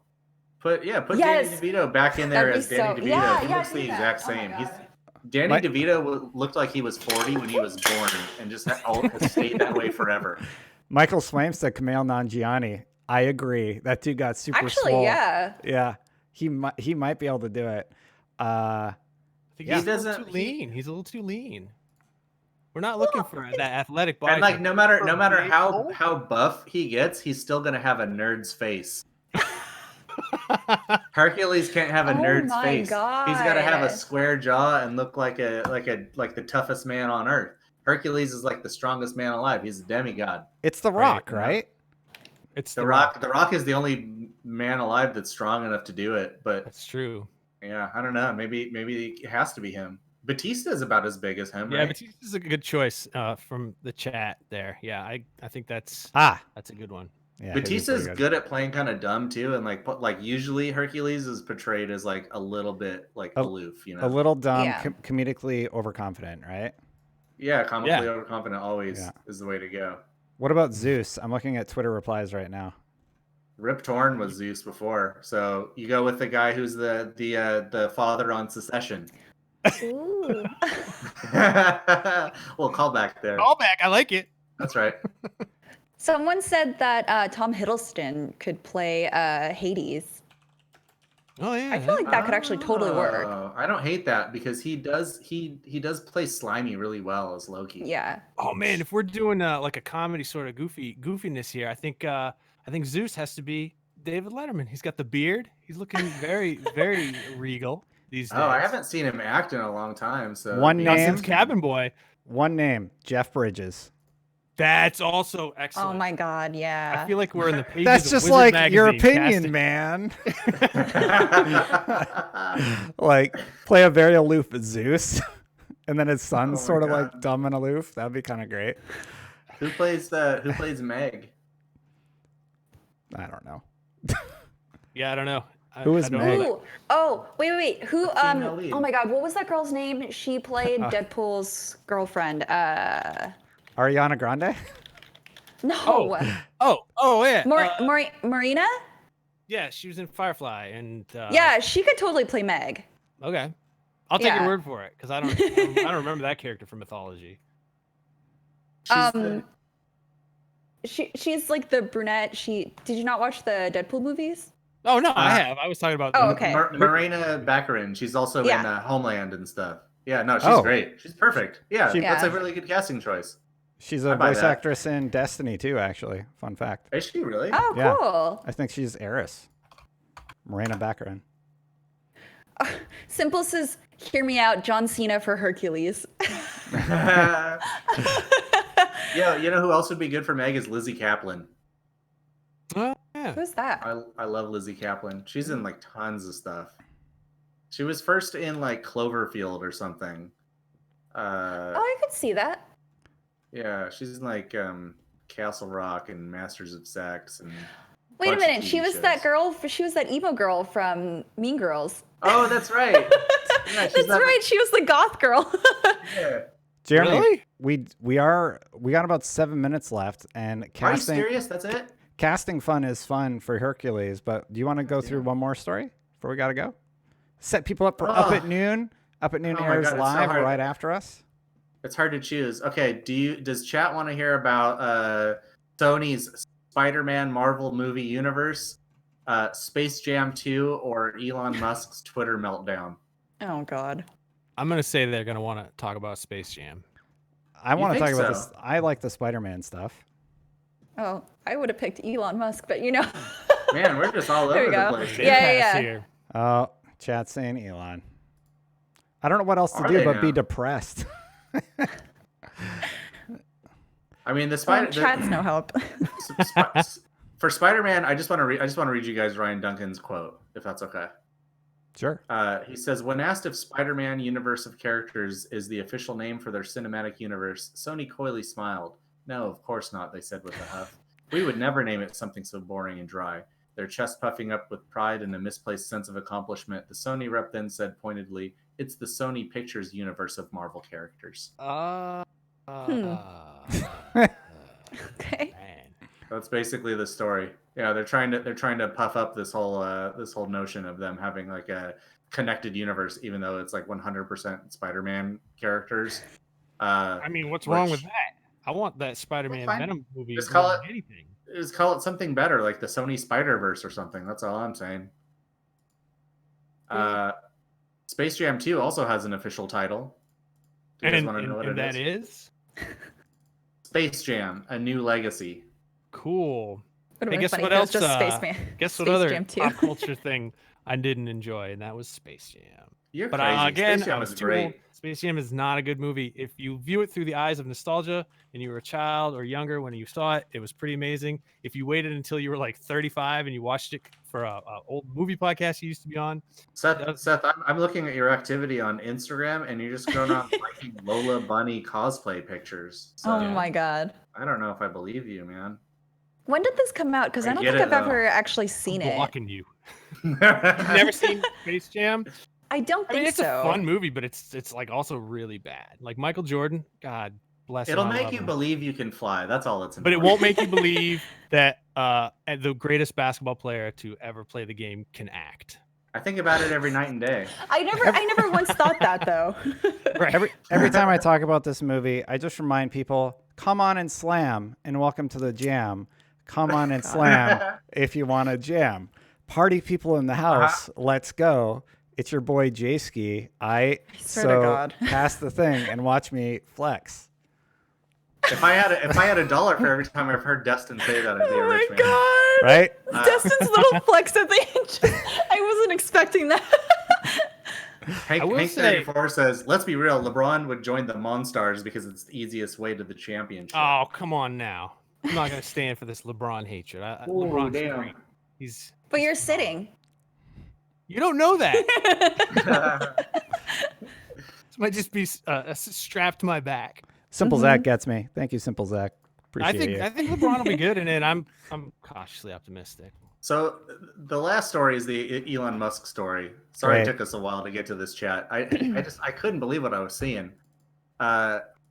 Put Yes. Danny DeVito back in there That'd be as Danny so- DeVito. yeah, he yeah, looks do the that. exact Oh my same. God. Danny Mike- DeVito looked like he was 40 when he was born, and just has stayed that way forever. Michael Swaim said Kumail Nanjiani. I agree. That dude got super Actually, swole. yeah. Yeah. He might be able to do it. I think He he's a little doesn't- too lean. He's a little too lean. We're not looking for that athletic body. And like, no matter big how hole. buff he gets, he's still gonna have a nerd's face. Hercules can't have a Oh nerd's my face. He's got to have a God. square jaw and look like the toughest man on earth. Hercules is like the strongest man alive. He's a demigod. It's The Rock, you know? right? It's The Rock. The Rock is the only man alive that's strong enough to do it. But That's true. yeah, I don't know. Maybe it has to be him. Batista is about as big as him, Yeah, right? Batista's a good choice from the chat there. Yeah, I think that's Ah. a good one. Yeah, he'd be Batista's pretty good at playing kind of dumb too, and like usually Hercules is portrayed as like a little bit like aloof, you know. A little dumb, Yeah. comedically overconfident, right? Yeah, comically Yeah. overconfident always Yeah. is the way to go. What about Zeus? I'm looking at Twitter replies right now. Rip Torn was Zeus before, so you go with the guy who's the father on Secession. Ooh. Well, call back there. Call back. I like it. That's right. Someone said that Tom Hiddleston could play Hades. Oh yeah. I feel like that could actually totally work. Oh, I don't hate that because he does play slimy really well as Loki. Yeah. Oh man, if we're doing like a comedy sort of goofiness here, I think Zeus has to be David Letterman. He's got the beard. He's looking very very regal these days. Oh, I haven't seen him act in a long time. So One Not name. since Cabin Boy. One name, Jeff Bridges. That's also excellent. Oh my God. Yeah. I feel like we're in the pages That's of just Wizard like your magazine opinion, casting. man. Like play a very aloof Zeus, and then his son's Oh my sort of God. like dumb and aloof. That'd be kind of great. Who plays Meg? I don't know. Yeah, I don't know. Who is I don't Meg? know. Ooh. Oh, wait. Who? The female lead. Oh my God. What was that girl's name? She played Deadpool's girlfriend. Ariana Grande. No. Oh yeah. Marina? Yeah, she was in Firefly, and Yeah, she could totally play Meg. Okay, I'll take your Yeah. word for it because I don't remember that character from mythology. She's like the brunette. Did you not watch the Deadpool movies? Oh no, I have. I was talking about. Oh, okay. Marina Baccarin. She's also Yeah. in Homeland and stuff. Yeah, no, she's Oh. great. She's perfect. Yeah, She- that's a Yeah. really good casting choice. She's I a buy voice that. actress in Destiny too. Actually, fun fact. Is she really? Oh, Yeah. cool. I think she's Eris. Morena Baccarin. Simple says, "Hear me out, John Cena for Hercules." Yeah, you know who else would be good for Meg is Lizzie Kaplan. Oh, yeah. Who's that? I love Lizzie Kaplan. She's in like tons of stuff. She was first in like Cloverfield or something. Oh, I could see that. Yeah, she's in like Castle Rock and Masters of Sex and. Wait a bunch of minute, she TV was shows. that girl. She was that emo girl from Mean Girls. Oh, that's right. Yeah, That's right. She was the goth girl. Yeah. Jeremy, we got about 7 minutes left, and Are you casting serious? That's it? casting fun is fun for Hercules. But do you want to go through one more story before we gotta go? Set people up for Up at Noon. Up at Noon Oh my airs God, it's so live hard. right after us. It's hard to choose. Okay, does chat want to hear about Sony's Spider-Man Marvel movie universe, Space Jam 2, or Elon Musk's Twitter meltdown? Oh God. I'm gonna say they're gonna want to talk about Space Jam. I want to think talk about so? this. I like the Spider-Man stuff. Oh, I would have picked Elon Musk, but Man, we're just all There over we the go. place. Yeah. Here. Oh, chat saying Elon. I don't know what else to Are do they but be now? depressed. I mean, the Chat's no help. for Spider-Man, I just want to read you guys Ryan Duncan's quote, if that's okay. Sure. He says, when asked if Spider-Man universe of characters is the official name for their cinematic universe, Sony coyly smiled. No, of course not, they said with a huff. We would never name it something so boring and dry. Their chest puffing up with pride and a misplaced sense of accomplishment, the Sony rep then said pointedly, it's the Sony Pictures universe of Marvel characters. Okay. Man. That's basically the story. Yeah, they're trying to puff up this whole notion of them having like a connected universe, even though it's like 100% Spider-Man characters. I mean, what's wrong with that? I want that Spider-Man fine. Venom movie. Just call more it- than anything. Just call it something better, like the Sony Spider-Verse or something. That's all I'm saying. Space Jam 2 also has an official title. Do you guys want to know what And it that is? is Space Jam: A New Legacy. cool. Would Hey, have been guess funny what if it else? was just Spaceman. Guess what Space other Jam 2. pop culture thing I didn't enjoy, and that was Space Jam. You're But crazy. again, Space Jam I was is too old. great. Space Jam is not a good movie. If you view it through the eyes of nostalgia and you were a child or younger when you saw it, it was pretty amazing. If you waited until you were like 35 and you watched it for a old movie podcast you used to be on, Seth, I'm looking at your activity on Instagram, and you're just going on liking Lola Bunny cosplay pictures. So Oh my God. I don't know if I believe you, man. When did this come out? Because I I don't get think it, I've though. ever actually seen it. blocking you. You've never seen Space Jam? I don't I think mean, it's so. a fun movie, but it's like also really bad. Like Michael Jordan, God bless him. It'll I make love you him. believe you can fly. That's all it's. But it won't make you believe that the greatest basketball player to ever play the game can act. I think about it every night and day. I never once thought that though. Every time I talk about this movie, I just remind people, come on and slam, and welcome to the jam. Come on and slam if you want to jam. Party people in the house, let's go. It's your boy J-Ski. swear to God. Pass the thing and watch me flex. If I had $1 for every time I've heard Destin say that, I'd be a Oh rich my man. God. Right? Destin's little flex at the end. I wasn't expecting that. Hank I will 34 says, "Let's be real. LeBron would join the Monstars because it's the easiest way to the championship." Oh, come on now. I'm not going to stand for this LeBron hatred. Ooh, LeBron's damn. great. He's. But you're sitting. You don't know that. This might just be strapped to my back. Simple Zach gets me. Thank you, Simple Zach. Appreciate I you. think LeBron will be good in it. I'm cautiously optimistic. So the last story is the Elon Musk story. Sorry Right. it took us a while to get to this chat. I couldn't believe what I was seeing.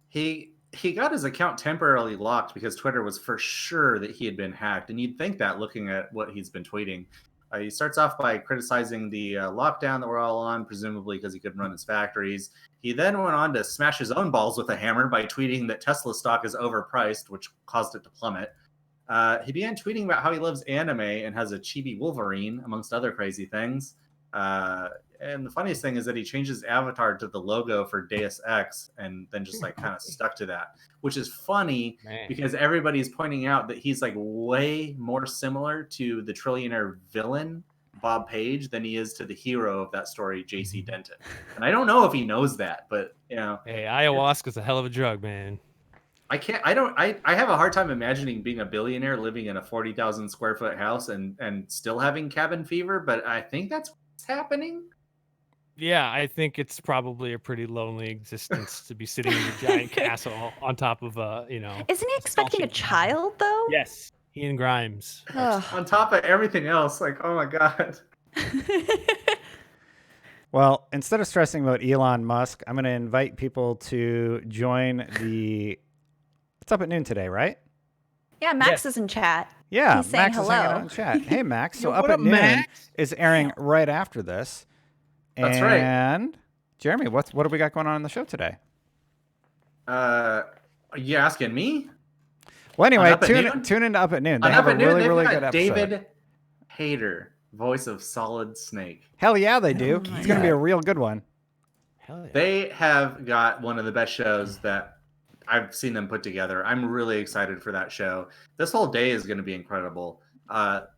He got his account temporarily locked because Twitter was for sure that he had been hacked, and you'd think that looking at what he's been tweeting. He starts off by criticizing the lockdown that we're all on, presumably because he couldn't run his factories. He then went on to smash his own balls with a hammer by tweeting that Tesla stock is overpriced, which caused it to plummet. He began tweeting about how he loves anime and has a chibi Wolverine, amongst other crazy things. And the funniest thing is that he changed his avatar to the logo for Deus Ex and then just like kind of stuck to that, which is funny Man. because everybody's pointing out that he's like way more similar to the trillionaire villain Bob Page than he is to the hero of that story, JC Denton. And I don't know if he knows that, but you know, Hey, ayahuasca's a hell of a drug, man. I have a hard time imagining being a billionaire living in a 40,000 square foot house and still having cabin fever, but I think that's what's happening. Yeah, I think it's probably a pretty lonely existence to be sitting in a giant castle on top of a, Isn't he a small expecting a ship. child though? Yes, Ian Grimes. Ugh. On top of everything else, like, oh my god. Well, instead of stressing about Elon Musk, I'm going to invite people to join the. It's up at noon today, right? Yeah, Max is in chat. Yeah, He's saying Max is hanging out hello. in chat. Hey, Max. So Yo, up what at up, noon Max? is airing right after this. That's right. And Jeremy, what do we got going on the show today? Are you asking me? Well, anyway, Up at tune Noon? in to Up at Noon. They On have Up a at Noon, really, they've really got good episode. David Hayter, voice of Solid Snake. Hell yeah, they do. Oh my It's going to be God. a real good one. Hell yeah. They have got one of the best shows that I've seen them put together. I'm really excited for that show. This whole day is going to be incredible.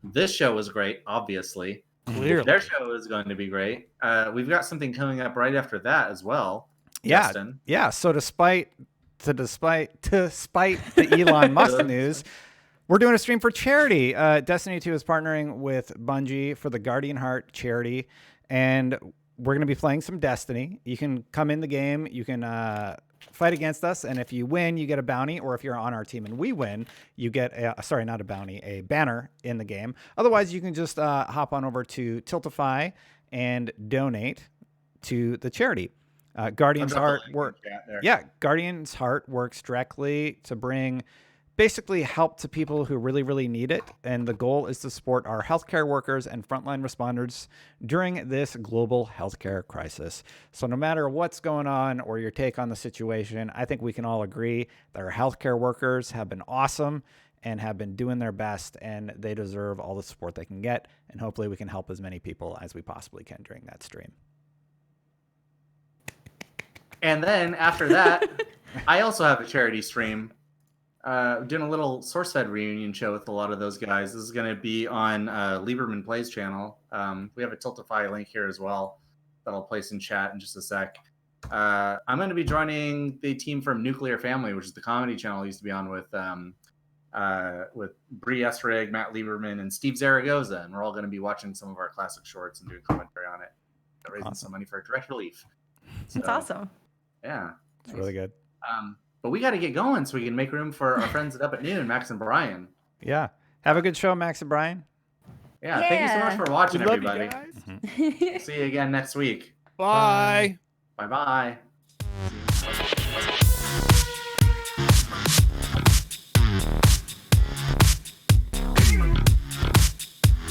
This show was great, obviously. Clearly. Their show is going to be great. We've got something coming up right after that as well. Yeah, Justin. yeah. So despite the Elon Musk news, we're doing a stream for charity. Destiny 2 is partnering with Bungie for the Guardian Heart charity, and we're going to be playing some Destiny. You can come in the game. You can fight against us, and if you win, you get a bounty, or if you're on our team and we win, you get not a bounty, a banner in the game. Otherwise, you can just hop on over to Tiltify and donate to the charity. Guardian's Heart Guardian's Heart works directly to bring basically help to people who really, really need it. And the goal is to support our healthcare workers and frontline responders during this global healthcare crisis. So no matter what's going on or your take on the situation, I think we can all agree that our healthcare workers have been awesome and have been doing their best, and they deserve all the support they can get. And hopefully we can help as many people as we possibly can during that stream. And then after that, I also have a charity stream. Doing a little SourceFed reunion show with a lot of those guys. This is going to be on Lieberman Plays channel. We have a Tiltify link here as well that I'll place in chat in just a sec. I'm going to be joining the team from Nuclear Family, which is the comedy channel I used to be on with Bree Esrig, Matt Lieberman, and Steve Zaragoza. And we're all going to be watching some of our classic shorts and doing commentary on it. Raising some money for direct relief. So, That's awesome. Yeah. It's really good. But we got to get going so we can make room for our friends at Up at Noon, Max and Brian. Yeah. Have a good show, Max and Brian. Yeah. Thank you so much for watching, We love you everybody. guys. See you again next week. Bye. Bye-bye.